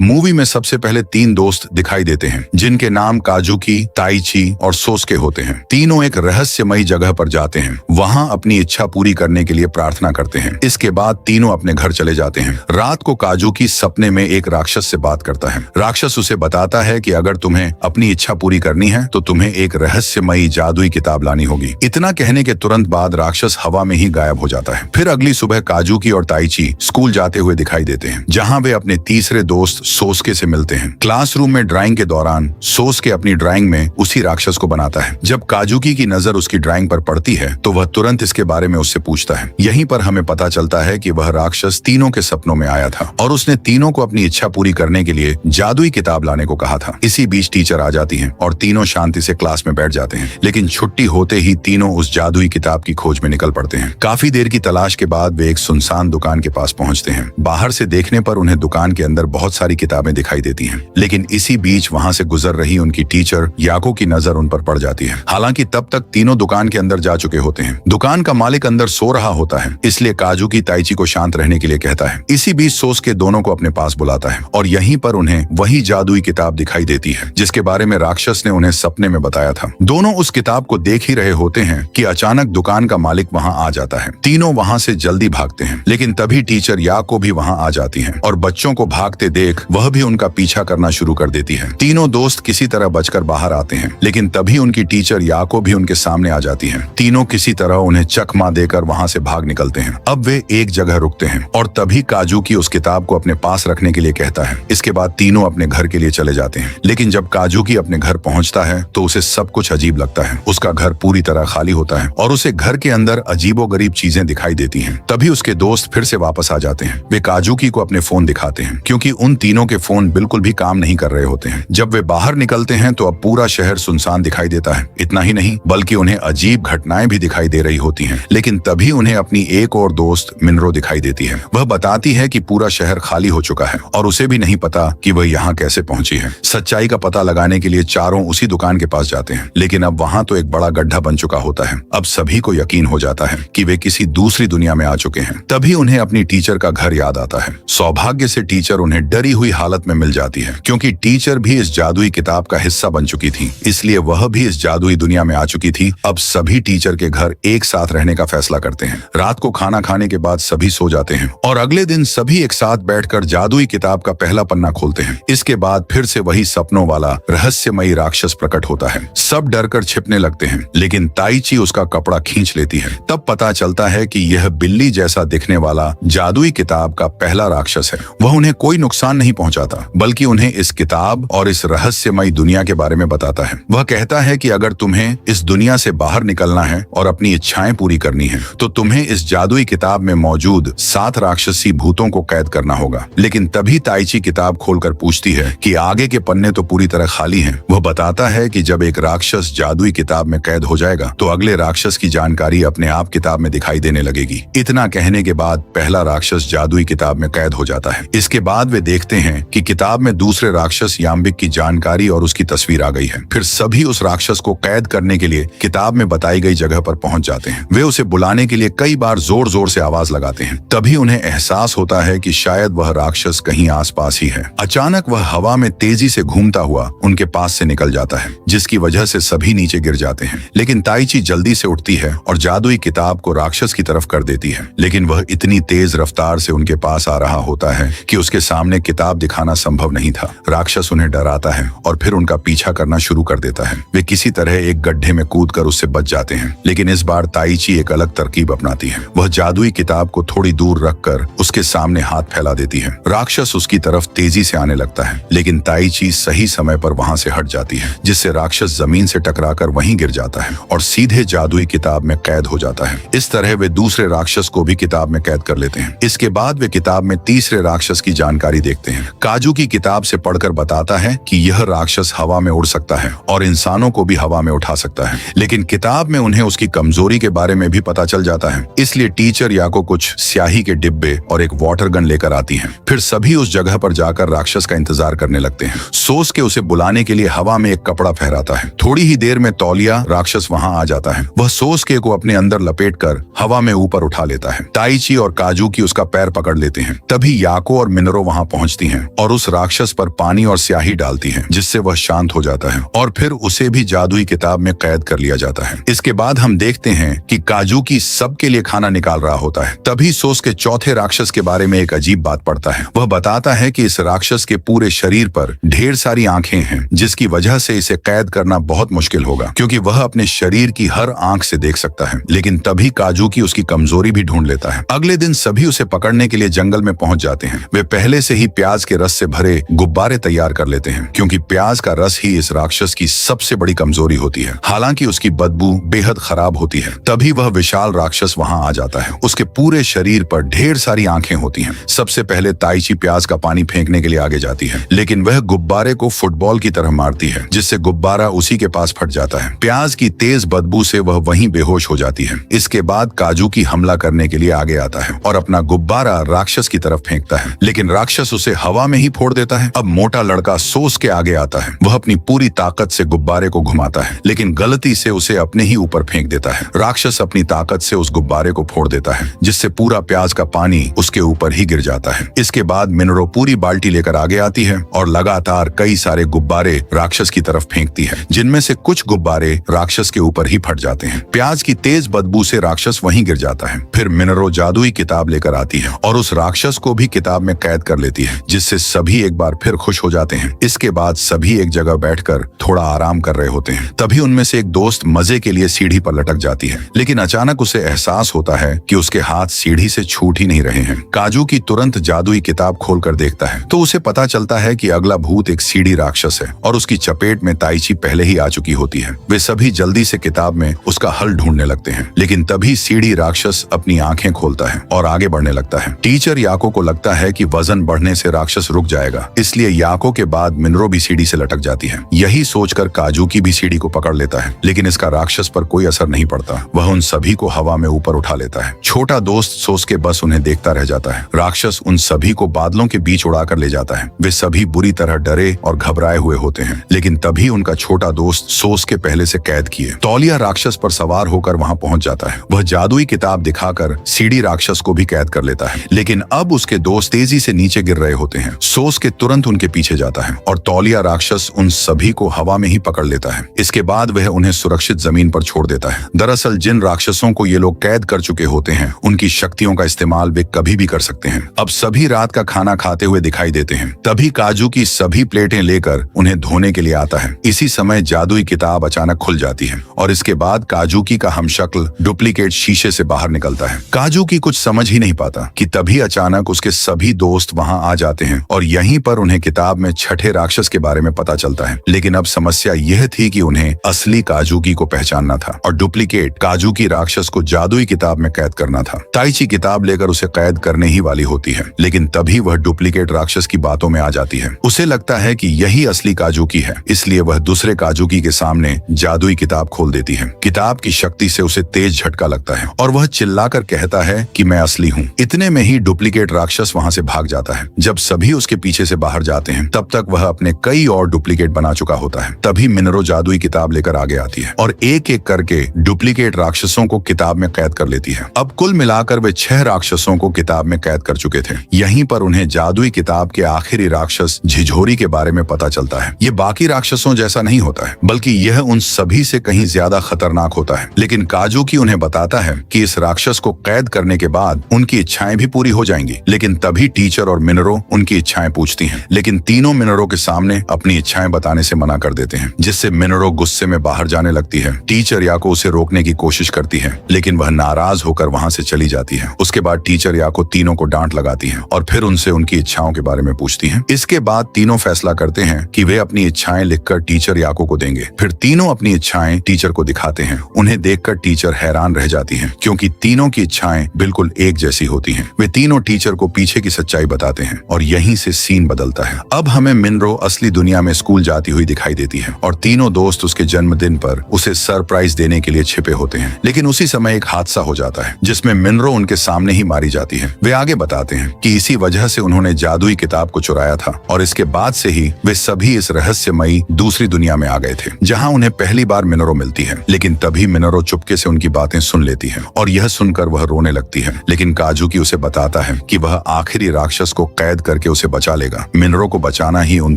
Movie में सबसे पहले 3 दोस्त दिखाई देते हैं जिनके नाम काजुकी, ताइची और सोस्के होते हैं। तीनों एक रहस्यमयी जगह पर जाते हैं, वहां अपनी इच्छा पूरी करने के लिए प्रार्थना करते हैं। इसके बाद तीनों अपने घर चले जाते हैं। रात को काजुकी सपने में एक राक्षस से बात करता है। राक्षस उसे बताता है कि अगर तुम्हें अपनी इच्छा पूरी करनी है तो तुम्हें एक रहस्यमयी जादुई किताब लानी होगी। इतना कहने के तुरंत बाद राक्षस हवा में ही गायब हो जाता है। फिर अगली सुबह काजुकी और ताइची स्कूल जाते हुए दिखाई देते हैं, जहां वे अपने तीसरे दोस्त सोस्के से मिलते हैं। क्लासरूम में ड्राइंग के दौरान सोस्के अपनी ड्राइंग में उसी राक्षस को बनाता है। जब काजुकी की नजर उसकी ड्राइंग पर पड़ती है तो वह तुरंत इसके बारे में उससे पूछता है। यहीं पर हमें पता चलता है कि वह राक्षस तीनों के सपनों में आया था और उसने तीनों को अपनी इच्छा पूरी करने के लिए जादुई किताब लाने को कहा था। इसी बीच टीचर आ जाती है और तीनों शांति से क्लास में बैठ जाते हैं, लेकिन छुट्टी होते ही तीनों उस जादुई किताब की खोज में निकल पड़ते हैं। काफी देर की तलाश के बाद वे एक सुनसान दुकान के पास पहुंचते हैं। बाहर से देखने पर उन्हें दुकान के अंदर बहुत सारी किताबें दिखाई देती हैं, लेकिन इसी बीच वहां से गुजर रही उनकी टीचर याको की नजर उन पर पड़ जाती है। हालांकि तब तक तीनों दुकान के अंदर जा चुके होते हैं। दुकान का मालिक अंदर सो रहा होता है, इसलिए काजुकी ताइची को शांत रहने के लिए कहता है। इसी बीच सोस्के दोनों को अपने पास बुलाता है और यहीं पर उन्हें वही जादुई किताब दिखाई देती है जिसके बारे में राक्षस ने उन्हें सपने में बताया था। दोनों उस किताब को देख ही रहे होते हैं कि अचानक दुकान का मालिक वहां आ जाता है। तीनों वहां से जल्दी भागते हैं, लेकिन तभी टीचर याको भी वहां आ जाती है और बच्चों को भागते देख वह भी उनका पीछा करना शुरू कर देती है। तीनों दोस्त किसी तरह बचकर बाहर आते हैं, लेकिन तभी उनकी टीचर याको भी उनके सामने आ जाती है। तीनों किसी तरह उन्हें चकमा देकर वहां से भाग निकलते हैं। अब वे एक जगह रुकते हैं और तभी काजुकी उस किताब को अपने पास रखने के लिए कहता है। इसके बाद तीनों अपने घर के लिए चले जाते हैं, लेकिन जब काजुकी अपने घर पहुंचता है तो उसे सब कुछ अजीब लगता है। उसका घर पूरी तरह खाली होता है और उसे घर के अंदर अजीबोगरीब चीजें दिखाई देती हैं। तभी उसके दोस्त फिर से वापस आ जाते हैं। वे काजुकी को अपने फोन दिखाते हैं, क्योंकि उन तीनों के फोन बिल्कुल भी काम नहीं कर रहे होते हैं। जब वे बाहर निकलते हैं तो अब पूरा शहर सुनसान दिखाई देता है। इतना ही नहीं बल्कि उन्हें अजीब घटनाएं भी दिखाई दे रही होती हैं। लेकिन तभी उन्हें अपनी एक और दोस्त मिनरो दिखाई देती है। वह बताती है कि पूरा शहर खाली हो चुका है और उसे भी नहीं पता कि वह यहाँ कैसे पहुंची है। सच्चाई का पता लगाने के लिए चारों उसी दुकान के पास जाते हैं, लेकिन अब वहाँ तो एक बड़ा गड्ढा बन चुका होता है। अब सभी को यकीन हो जाता है कि वे किसी दूसरी दुनिया में आ चुके हैं। तभी उन्हें अपनी टीचर का घर याद आता है। सौभाग्य से टीचर उन्हें डरी हुई हालत में मिल जाती है, क्योंकि टीचर भी इस जादुई किताब का हिस्सा बन चुकी थी, इसलिए वह भी इस जादुई दुनिया में आ चुकी थी। अब सभी टीचर के घर एक साथ रहने का फैसला करते हैं। रात को खाना खाने के बाद सभी सो जाते हैं और अगले दिन सभी एक साथ बैठकर जादुई किताब का पहला पन्ना खोलते हैं। इसके बाद फिर से वही सपनों वाला रहस्यमयी राक्षस प्रकट होता है। सब डरकर छिपने लगते हैं, लेकिन ताइची उसका कपड़ा खींच लेती है। तब पता चलता है कि यह बिल्ली जैसा दिखने वाला जादुई किताब का पहला राक्षस है। वह उन्हें कोई नुकसान नहीं पहुंचाता, बल्कि उन्हें इस किताब और इस रहस्यमयी दुनिया के बारे में बताता है। वह कहता है कि अगर तुम्हें इस दुनिया से बाहर निकलना है और अपनी इच्छाएं पूरी करनी है तो तुम्हें इस जादुई किताब में मौजूद 7 राक्षसी भूतों को कैद करना होगा। लेकिन तभी ताइची किताब खोलकर पूछती है कि आगे के पन्ने तो पूरी तरह खाली हैं। वह बताता है कि जब एक राक्षस जादुई किताब में कैद हो जाएगा तो अगले राक्षस की जानकारी अपने आप किताब में दिखाई देने लगेगी। इतना कहने के बाद पहला राक्षस जादुई किताब में कैद हो जाता है। इसके बाद वे देखते हैं कि किताब में दूसरे राक्षस याम्बिक की जानकारी और उसकी तस्वीर आ गई है। फिर सभी उस राक्षस को कैद करने के लिए किताब में बताई गई जगह पर पहुंच जाते हैं। वे उसे बुलाने के लिए कई बार जोर जोर से आवाज लगाते हैं। तभी उन्हें एहसास होता है कि शायद वह राक्षस कहीं आसपास ही है। अचानक वह हवा में तेजी से घूमता हुआ उनके पास से निकल जाता है, जिसकी वजह से सभी नीचे गिर जाते हैं। लेकिन ताइची जल्दी से उठती है और जादुई किताब को राक्षस की तरफ कर देती है, लेकिन वह इतनी तेज रफ्तार से उनके पास आ रहा होता है कि उसके सामने किताब दिखाना संभव नहीं था। राक्षस उन्हें डराता है और फिर उनका पीछा करना शुरू कर देता है। वे किसी तरह एक गड्ढे में कूदकर उससे बच जाते हैं, लेकिन इस बार ताइची एक अलग तरकीब अपनाती है। वह जादुई किताब को थोड़ी दूर रखकर उसके सामने हाथ फैला देती है। राक्षस उसकी तरफ तेजी से आने लगता है, लेकिन ताइची सही समय पर वहां से हट जाती है, जिससे राक्षस जमीन से टकराकर वहीं गिर जाता है और सीधे जादुई किताब में कैद हो जाता है। इस तरह वे दूसरे राक्षस को भी किताब में कैद कर लेते हैं। इसके बाद वे किताब में तीसरे राक्षस की जानकारी देखते हैं। काजू की किताब से पढ़कर बताता है कि यह राक्षस हवा में उड़ सकता है और इंसानों को भी हवा में उठा सकता है, लेकिन किताब में उन्हें उसकी कमजोरी के बारे में भी पता चल जाता है। इसलिए टीचर याको कुछ स्याही के डिब्बे और एक वाटर गन लेकर आती है। फिर सभी उस जगह पर जाकर राक्षस का इंतजार करने लगते हैं। सोच के उसे बुलाने के लिए हवा में एक कपड़ा फहराता है। थोड़ी ही देर में तौलिया राक्षस वहां आ जाता है। वह सोस्के को अपने अंदर लपेटकर हवा में ऊपर उठा लेता है। ताइची और काजू की उसका पैर पकड़ लेते हैं। तभी याको और मिनरो वहां पहुंचती हैं हैं और उस राक्षस पर पानी और स्याही डालती हैं, जिससे वह शांत हो जाता है और फिर उसे भी जादुई किताब में कैद कर लिया जाता है। इसके बाद हम देखते हैं कि काजुकी सबके लिए खाना निकाल रहा होता है। तभी सोस्के चौथे राक्षस के बारे में एक अजीब बात पढ़ता है। वह बताता है कि इस राक्षस के पूरे शरीर पर ढेर सारी आंखें हैं, जिसकी वजह से इसे कैद करना बहुत मुश्किल होगा, क्योंकि वह अपने शरीर की हर आंख से देख सकता है। लेकिन तभी काजुकी उसकी कमजोरी भी ढूंढ लेता है। अगले दिन सभी उसे पकड़ने के लिए जंगल में पहुंच जाते हैं। वे पहले से ही प्याज के रस से भरे गुब्बारे तैयार कर लेते हैं, क्योंकि प्याज का रस ही इस राक्षस की सबसे बड़ी कमजोरी होती है। हालांकि उसकी बदबू बेहद खराब होती है। तभी वह विशाल राक्षस वहां आ जाता है। उसके पूरे शरीर पर ढेर सारी आंखें होती हैं। सबसे पहले ताइची प्याज का पानी फेंकने के लिए आगे जाती है, लेकिन वह गुब्बारे को फुटबॉल की तरह मारती है, जिससे गुब्बारा उसी के पास फट जाता है। प्याज की तेज बदबू से वह वहीं बेहोश हो जाती है। इसके बाद काजुकी हमला करने के लिए आगे आता है और अपना गुब्बारा राक्षस की तरफ फेंकता है, लेकिन राक्षस उसे हवा में ही फोड़ देता है। अब मोटा लड़का सोस के आगे आता है। वह अपनी पूरी ताकत से गुब्बारे को घुमाता है, लेकिन गलती से उसे अपने ही ऊपर फेंक देता है। राक्षस अपनी ताकत से उस गुब्बारे को फोड़ देता है, जिससे पूरा प्याज का पानी उसके ऊपर ही गिर जाता है। इसके बाद मिनरो पूरी बाल्टी लेकर आगे आती है और लगातार कई सारे गुब्बारे राक्षस की तरफ फेंकती है, जिनमें से कुछ गुब्बारे राक्षस के ऊपर ही फट जाते हैं। प्याज की तेज बदबू से राक्षस वहीं गिर जाता है। फिर मिनरो जादुई किताब लेकर आती है और उस राक्षस को भी किताब में कैद कर लेती है, जिससे सभी एक बार फिर खुश हो जाते हैं। इसके बाद सभी एक जगह बैठकर थोड़ा आराम कर रहे होते हैं। तभी उनमें से एक दोस्त मजे के लिए सीढ़ी पर लटक जाती है, लेकिन अचानक उसे एहसास होता है कि उसके हाथ सीढ़ी से छूट ही नहीं रहे हैं। काजुकी तुरंत जादुई किताब खोलकर देखता है तो उसे पता चलता है कि अगला भूत एक सीढ़ी राक्षस है और उसकी चपेट में ताइची पहले ही आ चुकी होती है। वे सभी जल्दी से किताब में उसका हल ढूंढने लगते हैं, लेकिन तभी सीढ़ी राक्षस अपनी आंखें खोलता है और आगे बढ़ने लगता है। टीचर याको को लगता है कि वजन बढ़ने से राक्षस रुक जाएगा, इसलिए याको के बाद मिनरो भी सीढ़ी से लटक जाती है। यही सोचकर काजुकी भी सीढ़ी को पकड़ लेता है, लेकिन इसका राक्षस पर कोई असर नहीं पड़ता। वह उन सभी को हवा में ऊपर उठा लेता है। छोटा दोस्त सोस्के बस उन्हें देखता रह जाता है। राक्षस उन सभी को बादलों के बीच उड़ाकर ले जाता है। वे सभी बुरी तरह डरे और घबराए हुए होते हैं, लेकिन तभी उनका छोटा दोस्त सोस्के पहले से कैद किए तौलिया राक्षस पर सवार होकर वहां पहुंच जाता है। वह जादुई किताब दिखाकर सीढ़ी राक्षस को भी कैद कर लेता है, लेकिन अब उसके दोस्त तेजी से नीचे गिर रहे होते हैं। सोस्के तुरंत उनके पीछे जाता है और तौलिया राक्षस उन सभी को हवा में ही पकड़ लेता है। इसके बाद वह उन्हें सुरक्षित जमीन पर छोड़ देता है। दरअसल जिन राक्षसों को ये लोग कैद कर चुके होते हैं, उनकी शक्तियों का इस्तेमाल वे कभी भी कर सकते हैं। अब सभी रात का खाना खाते हुए दिखाई देते हैं। तभी काजू की सभी प्लेटें लेकर उन्हें धोने के लिए आता है। इसी समय जादुई किताब अचानक खुल जाती है और इसके बाद काजुकी का हमशक्ल डुप्लीकेट शीशे से बाहर निकलता है। काजुकी कुछ समझ ही नहीं पाता कि तभी अचानक उसके सभी दोस्त वहां आ जाते हैं और यहीं पर उन्हें किताब में छठे राक्षस के बारे में पता चलता है। लेकिन अब समस्या यह थी कि उन्हें असली काजुकी को पहचानना था और डुप्लीकेट काजुकी राक्षस को जादुई किताब में कैद करना था। ताइची किताब लेकर उसे कैद करने ही वाली होती है, लेकिन तभी वह डुप्लीकेट राक्षस की बातों में आ जाती है। उसे लगता है कि यही असली काजुकी है, इसलिए वह दूसरे काजुकी के सामने जादुई किताब खोल देती है। किताब की शक्ति से उसे तेज झटका लगता है और वह चिल्लाकर कहता है कि मैं असली हूँ। इतने में ही डुप्लीकेट राक्षस वहां से भाग जाता है। जब सभी उसके पीछे से बाहर जाते हैं, तब तक वह अपने कई और डुप्लीकेट बना चुका होता है। तभी मिनरो जादुई किताब लेकर आगे आती है और एक एक करके डुप्लीकेट राक्षसों को किताब में कैद कर लेती है। अब कुल मिलाकर वे 6 राक्षसों को किताब में कैद कर चुके थे। यहीं पर उन्हें जादुई किताब के आखिरी राक्षस झिझोरी के बारे में पता चलता है। ये बाकी राक्षसों जैसा नहीं होता है, बल्कि यह उन सभी से कहीं ज्यादा खतरनाक होता है। लेकिन काजुकी उन्हें बताता है कि इस राक्षस को कैद करने के बाद उनकी इच्छाएं भी पूरी हो जाएंगी। लेकिन तभी टीचर और मिनरो उनकी इच्छाएं पूछती हैं, लेकिन तीनों मिनरो के सामने अपनी इच्छाएं बताने से मना कर देते हैं, जिससे मिनरो गुस्से में बाहर जाने लगती है। टीचर याको उसे रोकने की कोशिश करती है, लेकिन वह नाराज होकर वहां से चली जाती है। उसके बाद टीचर याको तीनों को डांट लगाती है और फिर उनसे उनकी इच्छाओं के बारे में पूछती है। इसके बाद तीनों फैसला करते हैं कि वे अपनी इच्छाएं लिखकर टीचर याको को देंगे। फिर तीनों अपनी इच्छाएं टीचर को दिखाते हैं। उन्हें देखकर टीचर हैरान रह जाती है, क्योंकि तीनों की इच्छाएं बिल्कुल एक जैसी होती हैं। वे तीनों टीचर को पीछे की सच्चाई बताते हैं और यहीं से सीन बदलता है। अब हमें मिनरो असली दुनिया में स्कूल जाती हुई दिखाई देती है और तीनों दोस्त उसके जन्मदिन पर उसे सरप्राइज देने के लिए छिपे होते हैं। लेकिन उसी समय एक हादसा हो जाता है, जिसमें मिनरो उनके सामने ही मारी जाती है। वे आगे बताते हैं कि इसी वजह से उन्होंने जादुई किताब को चुराया था और इसके बाद से ही वे सभी इस रहस्यमयी दूसरी दुनिया में आ गए थे, जहाँ उन्हें पहली बार मिनरो मिलती है। लेकिन तभी मिनरो चुपके से उनकी बातें सुन लेती है और यह सुनकर वह रोने लगती है। लेकिन काजुकी उसे बताता है कि वह आखिरी राक्षस को कैद कर करके उसे बचा लेगा। मिनरो को बचाना ही उन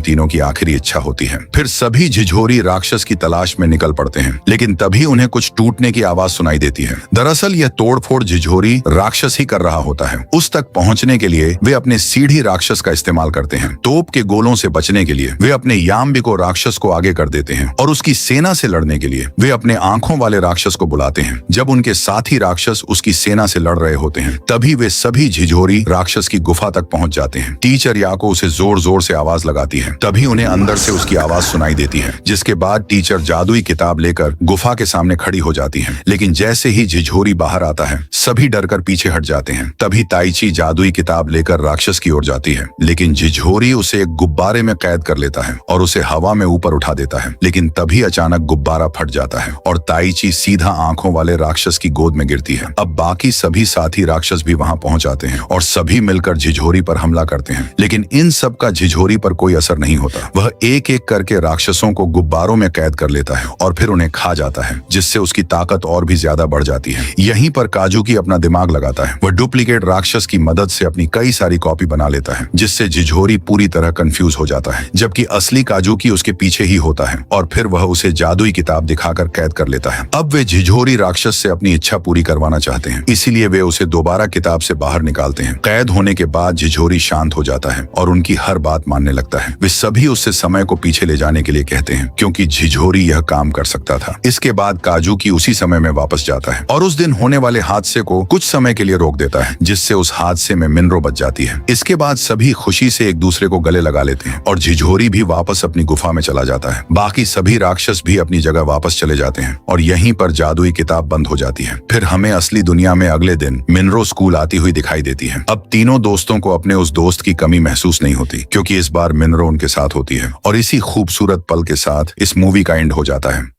तीनों की आखिरी इच्छा होती है। फिर सभी झिझोरी राक्षस की तलाश में निकल पड़ते हैं, लेकिन तभी उन्हें कुछ टूटने की आवाज सुनाई देती है। दरअसल यह तोड़फोड़ झिझोरी राक्षस ही कर रहा होता है। उस तक पहुंचने के लिए वे अपने सीढ़ी राक्षस का इस्तेमाल करते हैं। तोप के गोलों से बचने के लिए वे अपने याम्बिको राक्षस को आगे कर देते हैं और उसकी सेना से लड़ने के लिए वे अपने आंखों वाले राक्षस को बुलाते हैं। जब उनके साथी राक्षस उसकी सेना से लड़ रहे होते हैं, तभी वे सभी झिझोरी राक्षस की गुफा तक पहुंच जाते हैं। टीचर याको उसे जोर जोर से आवाज लगाती है, तभी उन्हें अंदर से उसकी आवाज सुनाई देती है, जिसके बाद टीचर जादुई किताब लेकर गुफा के सामने खड़ी हो जाती है। लेकिन जैसे ही झिझोरी बाहर आता है, सभी डरकर पीछे हट जाते हैं। तभी ताइची जादुई किताब लेकर राक्षस की ओर जाती है, लेकिन झिझोरी उसे एक गुब्बारे में कैद कर लेता है और उसे हवा में ऊपर उठा देता है। लेकिन तभी अचानक गुब्बारा फट जाता है और ताइची सीधा आंखों वाले राक्षस की गोद में गिरती है। अब बाकी सभी साथी राक्षस भी वहां पहुंच जाते हैं और सभी मिलकर झिझोरी पर हमला करते हैं, लेकिन इन सब का झिझोरी पर कोई असर नहीं होता। वह एक एक करके राक्षसों को गुब्बारों में कैद कर लेता है और फिर उन्हें खा जाता है, जिससे उसकी ताकत और भी ज्यादा बढ़ जाती है। यहीं पर काजुकी अपना दिमाग लगाता है। वह डुप्लीकेट राक्षस की मदद से अपनी कई सारी कॉपी बना लेता है, जिससे झिझोरी पूरी तरह कंफ्यूज हो जाता है, जबकि असली काजुकी उसके पीछे ही होता है और फिर वह उसे जादुई किताब दिखाकर कैद कर लेता है। अब वे झिझोरी राक्षस से अपनी इच्छा पूरी करवाना चाहते हैं, इसीलिए वे उसे दोबारा किताब से बाहर निकालते हैं। कैद होने के बाद झिझोरी शांत हो जाता है और उनकी हर बात मानने लगता है। वे सभी उससे समय को पीछे ले जाने के लिए कहते हैं, क्योंकि झिझोरी यह काम कर सकता था। इसके बाद काजुकी उसी समय में वापस जाता है और उस दिन होने वाले हादसे को कुछ समय के लिए रोक देता है, जिससे उस हादसे में मिनरो बच जाती है। इसके बाद सभी खुशी से एक दूसरे को गले लगा लेते हैं और झिझोरी भी वापस अपनी गुफा में चला जाता है। बाकी सभी राक्षस भी अपनी जगह वापस चले जाते हैं और यहीं पर जादुई किताब बंद हो जाती है। फिर हमें असली दुनिया में अगले दिन मिनरो स्कूल आती हुई दिखाई देती है। अब तीनों दोस्तों को अपने उस दोस्त की कमी महसूस नहीं होती, क्योंकि इस बार मिनरो उनके साथ होती है। और इसी खूबसूरत पल के साथ इस मूवी का एंड हो जाता है।